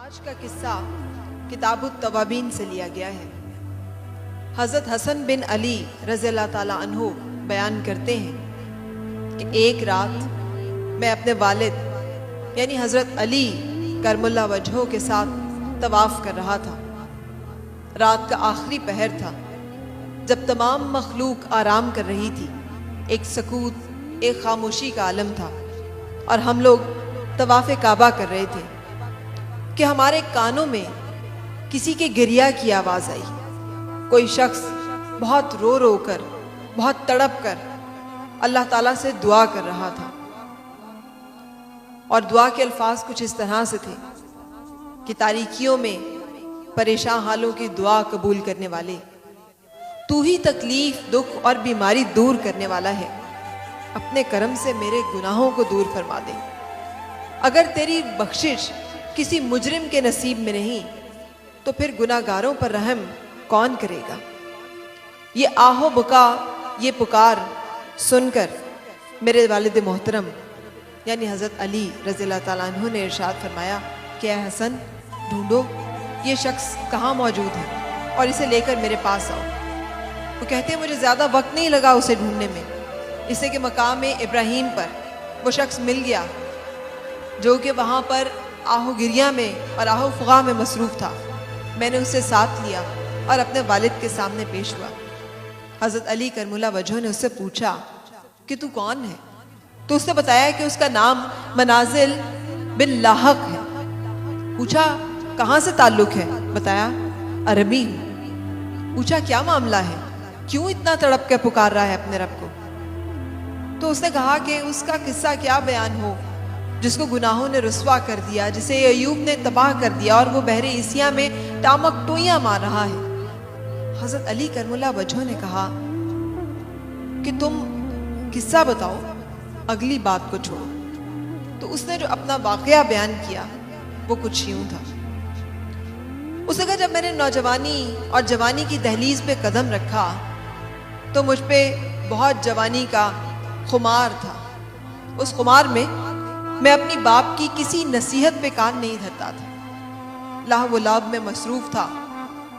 آج کا قصہ کتاب التوابین سے لیا گیا ہے۔ حضرت حسن بن علی رضی اللہ تعالیٰ عنہ بیان کرتے ہیں کہ ایک رات میں اپنے والد یعنی حضرت علی کرم اللہ وجہہ کے ساتھ طواف کر رہا تھا۔ رات کا آخری پہر تھا جب تمام مخلوق آرام کر رہی تھی۔ ایک سکوت، ایک خاموشی کا عالم تھا اور ہم لوگ طواف کعبہ کر رہے تھے کہ ہمارے کانوں میں کسی کے گریا کی آواز آئی۔ کوئی شخص بہت رو رو کر، بہت تڑپ کر اللہ تعالیٰ سے دعا کر رہا تھا، اور دعا کے الفاظ کچھ اس طرح سے تھے کہ تاریکیوں میں پریشان حالوں کی دعا قبول کرنے والے، تو ہی تکلیف، دکھ اور بیماری دور کرنے والا ہے، اپنے کرم سے میرے گناہوں کو دور فرما دے۔ اگر تیری بخشش کسی مجرم کے نصیب میں نہیں تو پھر گناہگاروں پر رحم کون کرے گا؟ یہ آہ و بکا، یہ پکار سن کر میرے والد محترم یعنی حضرت علی رضی اللہ تعالیٰ عنہ نے ارشاد فرمایا کہ اے حسن، ڈھونڈو یہ شخص کہاں موجود ہے اور اسے لے کر میرے پاس آؤ۔ وہ کہتے ہیں مجھے زیادہ وقت نہیں لگا اسے ڈھونڈنے میں، اس سے کہ مقام ابراہیم پر وہ شخص مل گیا جو کہ وہاں پر آہو گریا میں اور آہو فغاں میں مصروف تھا۔ میں نے اسے ساتھ لیا اور اپنے والد کے سامنے پیش ہوا۔ حضرت علی کرم اللہ وجہہ نے اس سے پوچھا کہ تو کون ہے؟ تو اس نے بتایا کہ اس کا نام منازل بن لاحق ہے۔ پوچھا کہاں سے تعلق ہے؟ بتایا عربی ہوں۔ پوچھا کیا معاملہ ہے، کیوں اتنا تڑپ کے پکار رہا ہے اپنے رب کو؟ تو اس نے کہا کہ اس کا قصہ کیا بیان ہو جس کو گناہوں نے رسوا کر دیا، جسے ایوب نے تباہ کر دیا اور وہ بحر عیسیہ میں ٹامک ٹوئیاں مار رہا ہے۔ حضرت علی کرم اللہ وجہہ نے کہا کہ تم قصہ بتاؤ، اگلی بات کو چھوڑو۔ تو اس نے جو اپنا واقعہ بیان کیا وہ کچھ یوں تھا۔ اس نے کہا جب میں نے نوجوانی اور جوانی کی دہلیز پہ قدم رکھا تو مجھ پہ بہت جوانی کا خمار تھا۔ اس خمار میں اپنی باپ کی کسی نصیحت پہ کان نہیں دھرتا تھا، لہو و لعب میں مصروف تھا۔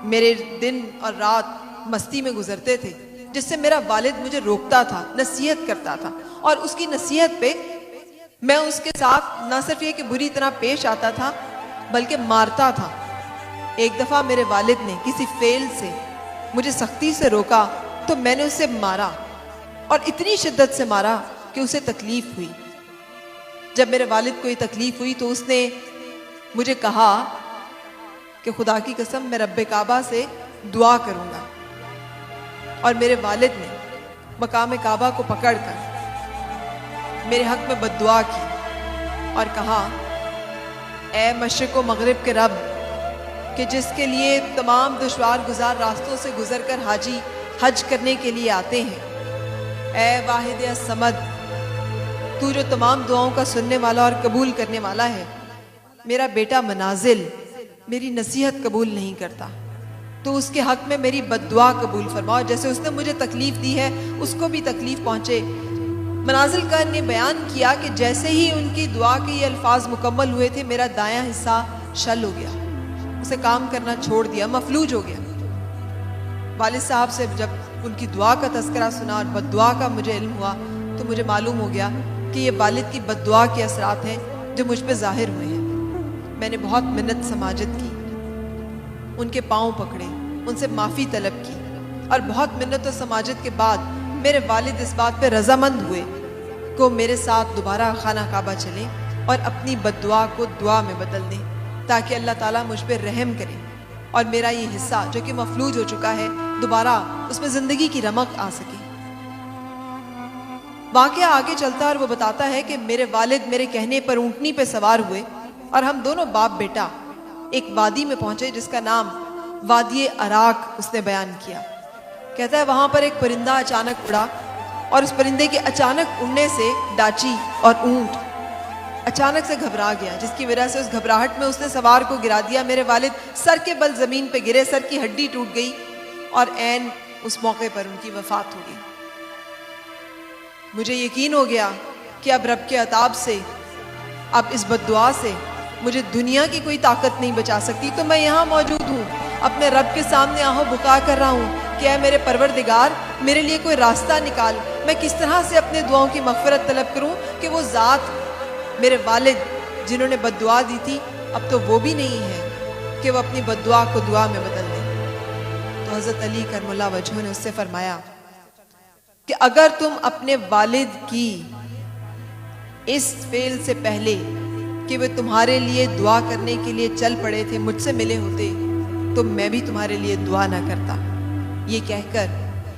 میرے دن اور رات مستی میں گزرتے تھے جس سے میرا والد مجھے روکتا تھا، نصیحت کرتا تھا، اور اس کی نصیحت پہ میں اس کے ساتھ نہ صرف یہ کہ بری طرح پیش آتا تھا بلکہ مارتا تھا۔ ایک دفعہ میرے والد نے کسی فعل سے مجھے سختی سے روکا تو میں نے اسے مارا، اور اتنی شدت سے مارا کہ اسے تکلیف ہوئی۔ جب میرے والد کو یہ تکلیف ہوئی تو اس نے مجھے کہا کہ خدا کی قسم میں رب کعبہ سے دعا کروں گا، اور میرے والد نے مقام کعبہ کو پکڑ کر میرے حق میں بد دعا کی اور کہا اے مشرق و مغرب کے رب، کہ جس کے لیے تمام دشوار گزار راستوں سے گزر کر حاجی حج کرنے کے لیے آتے ہیں، اے واحد الصمد، تو جو تمام دعاؤں کا سننے والا اور قبول کرنے والا ہے، میرا بیٹا منازل میری نصیحت قبول نہیں کرتا، تو اس کے حق میں میری بد دعا قبول فرماؤ، جیسے اس نے مجھے تکلیف دی ہے اس کو بھی تکلیف پہنچے۔ منازل کا نے بیان کیا کہ جیسے ہی ان کی دعا کے یہ الفاظ مکمل ہوئے تھے میرا دایاں حصہ شل ہو گیا، اسے کام کرنا چھوڑ دیا، مفلوج ہو گیا۔ والد صاحب سے جب ان کی دعا کا تذکرہ سنا اور بد دعا کا مجھے علم ہوا تو مجھے معلوم ہو گیا کہ یہ والد کی بد دعا کے اثرات ہیں جو مجھ پہ ظاہر ہوئے ہیں۔ میں نے بہت منت سماجت کی، ان کے پاؤں پکڑے، ان سے معافی طلب کی، اور بہت منت و سماجت کے بعد میرے والد اس بات پہ رضامند ہوئے کہ وہ میرے ساتھ دوبارہ خانہ کعبہ چلیں اور اپنی بد دعا کو دعا میں بدل دیں تاکہ اللہ تعالیٰ مجھ پہ رحم کرے اور میرا یہ حصہ جو کہ مفلوج ہو چکا ہے دوبارہ اس میں زندگی کی رمق آ سکے۔ واقعہ آگے چلتا ہے اور وہ بتاتا ہے کہ میرے والد میرے کہنے پر اونٹنی پہ سوار ہوئے اور ہم دونوں باپ بیٹا ایک وادی میں پہنچے جس کا نام وادی اراک اس نے بیان کیا۔ کہتا ہے وہاں پر ایک پرندہ اچانک اڑا، اور اس پرندے کے اچانک اڑنے سے ڈاچی اور اونٹ اچانک سے گھبرا گیا، جس کی وجہ سے اس گھبراہٹ میں اس نے سوار کو گرا دیا۔ میرے والد سر کے بل زمین پہ گرے، سر کی ہڈی ٹوٹ گئی اور عین اس موقع پر ان کی وفات ہو گئی۔ مجھے یقین ہو گیا کہ اب رب کے عطاب سے، اب اس بد دعا سے مجھے دنیا کی کوئی طاقت نہیں بچا سکتی، تو میں یہاں موجود ہوں، اپنے رب کے سامنے آہو بکا کر رہا ہوں کہ اے میرے پروردگار میرے لیے کوئی راستہ نکال، میں کس طرح سے اپنے دعاؤں کی مغفرت طلب کروں کہ وہ ذات میرے والد جنہوں نے بد دعا دی تھی اب تو وہ بھی نہیں ہے کہ وہ اپنی بد دعا کو دعا میں بدل دے۔ تو حضرت علی کرم اللہ وجہہ نے اس سے فرمایا کہ اگر تم اپنے والد کی اس فعل سے پہلے کہ وہ تمہارے لیے دعا کرنے کے لیے چل پڑے تھے مجھ سے ملے ہوتے تو میں بھی تمہارے لیے دعا نہ کرتا۔ یہ کہہ کر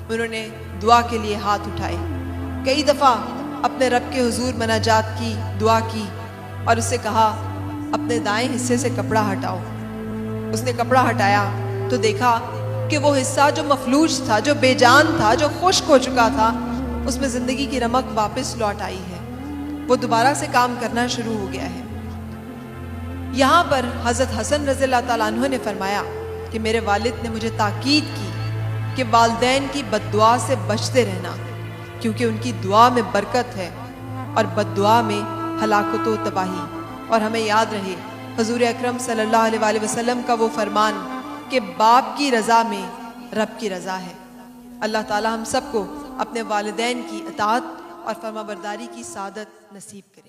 انہوں نے دعا کے لیے ہاتھ اٹھائے، کئی دفعہ اپنے رب کے حضور مناجات کی، دعا کی اور اس سے کہا اپنے دائیں حصے سے کپڑا ہٹاؤ۔ اس نے کپڑا ہٹایا تو دیکھا کہ وہ حصہ جو مفلوج تھا، جو بے جان تھا، جو خشک ہو چکا تھا، اس میں زندگی کی رمق واپس لوٹ آئی ہے، وہ دوبارہ سے کام کرنا شروع ہو گیا ہے۔ یہاں پر حضرت حسن رضی اللہ تعالیٰ عنہ نے فرمایا کہ میرے والد نے مجھے تاکید کی کہ والدین کی بد دعا سے بچتے رہنا، کیونکہ ان کی دعا میں برکت ہے اور بد دعا میں ہلاکت و تباہی۔ اور ہمیں یاد رہے حضور اکرم صلی اللہ علیہ وآلہ وسلم کا وہ فرمان کہ باپ کی رضا میں رب کی رضا ہے۔ اللہ تعالی ہم سب کو اپنے والدین کی اطاعت اور فرما برداری کی سعادت نصیب کرے۔